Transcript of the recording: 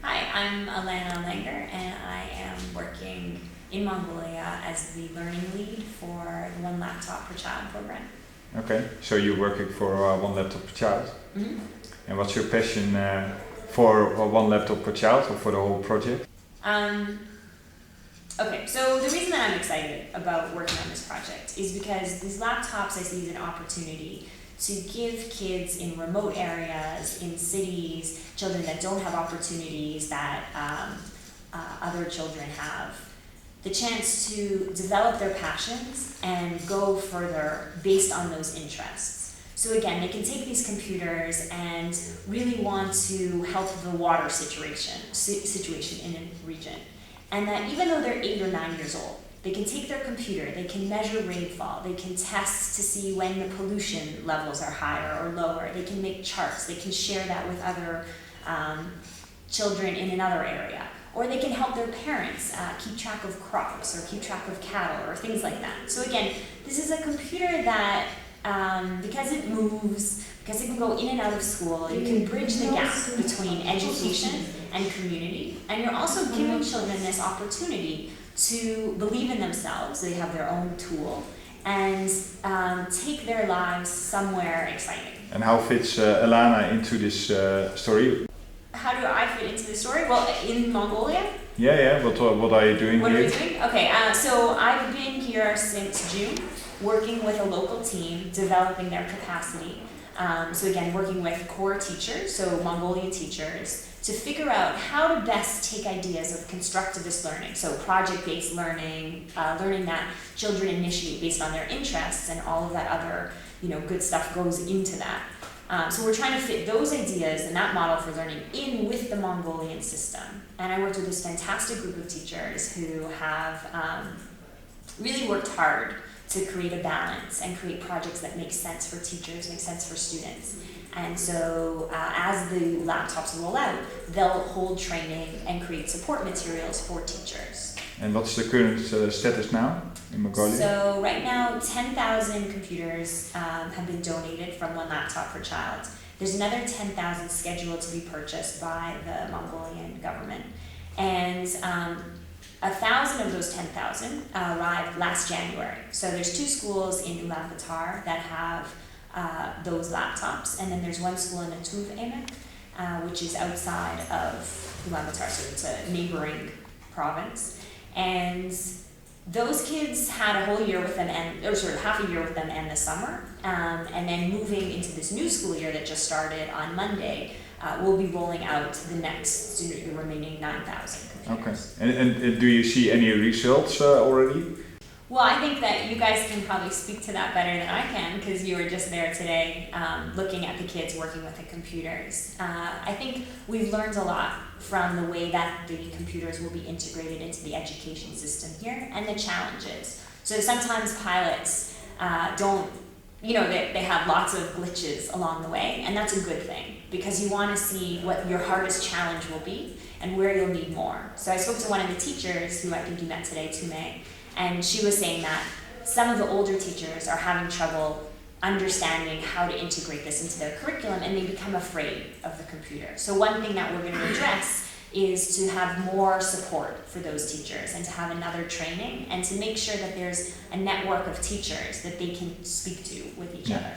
Hi, I'm Elana and I am working in Mongolia as the learning lead for the One Laptop Per Child program. Okay, so you're working for One Laptop Per Child. Mm-hmm. And what's your passion for One Laptop Per Child or for the whole project? Okay, so the reason that I'm excited about working on this project is because these laptops I see as an opportunity to give kids in remote areas, in cities, children that don't have opportunities that other children have, the chance to develop their passions and go further based on those interests. So again, they can take these computers and really want to help the water situation in a region. And that even though they're 8 or 9 years old, they can take their computer, they can measure rainfall, they can test to see when the pollution levels are higher or lower, they can make charts, they can share that with other children in another area. Or they can help their parents keep track of crops or keep track of cattle or things like that. So again, this is a computer that, because it moves, because it can go in and out of school, you can bridge the gap between education and community. And you're also giving children this opportunity to believe in themselves, they have their own tool, and take their lives somewhere exciting. And how fits Elana into this story? How do I fit into the story? Well, in Mongolia? Yeah. What are you doing What here? are we doing? Okay, so I've been here since June, working with a local team, developing their capacity. So again, working with core teachers, so Mongolian teachers, to figure out how to best take ideas of constructivist learning, so project-based learning, learning that children initiate based on their interests, and all of that other, good stuff goes into that. So we're trying to fit those ideas and that model for learning in with the Mongolian system. And I worked with this fantastic group of teachers who have really worked hard to create a balance and create projects that make sense for teachers, make sense for students. And so as the laptops roll out, they'll hold training and create support materials for teachers. And what's the current status now in Mongolia? So right now, 10,000 computers have been donated from One Laptop Per Child. There's another 10,000 scheduled to be purchased by the Mongolian government. And 1,000 of those 10,000 arrived last January. So there's 2 schools in Ulaanbaatar that have those laptops, and then there's one school in Emek, which is outside of Ulaanbaatar, so it's a neighboring province. And those kids had a whole year with them, or sort of half a year with them and the summer, and then moving into this new school year that just started on Monday, we'll be rolling out the remaining 9,000 computers. Okay, and do you see any results already? Well, I think that you guys can probably speak to that better than I can, because you were just there today looking at the kids working with the computers. I think we've learned a lot from the way that the computers will be integrated into the education system here and the challenges. So sometimes pilots they have lots of glitches along the way, and that's a good thing, because you want to see what your hardest challenge will be and where you'll need more. So I spoke to one of the teachers, who I think you met today, Tume, and she was saying that some of the older teachers are having trouble understanding how to integrate this into their curriculum, and they become afraid of the computer. So one thing that we're going to address is to have more support for those teachers, and to have another training, and to make sure that there's a network of teachers that they can speak to with each other.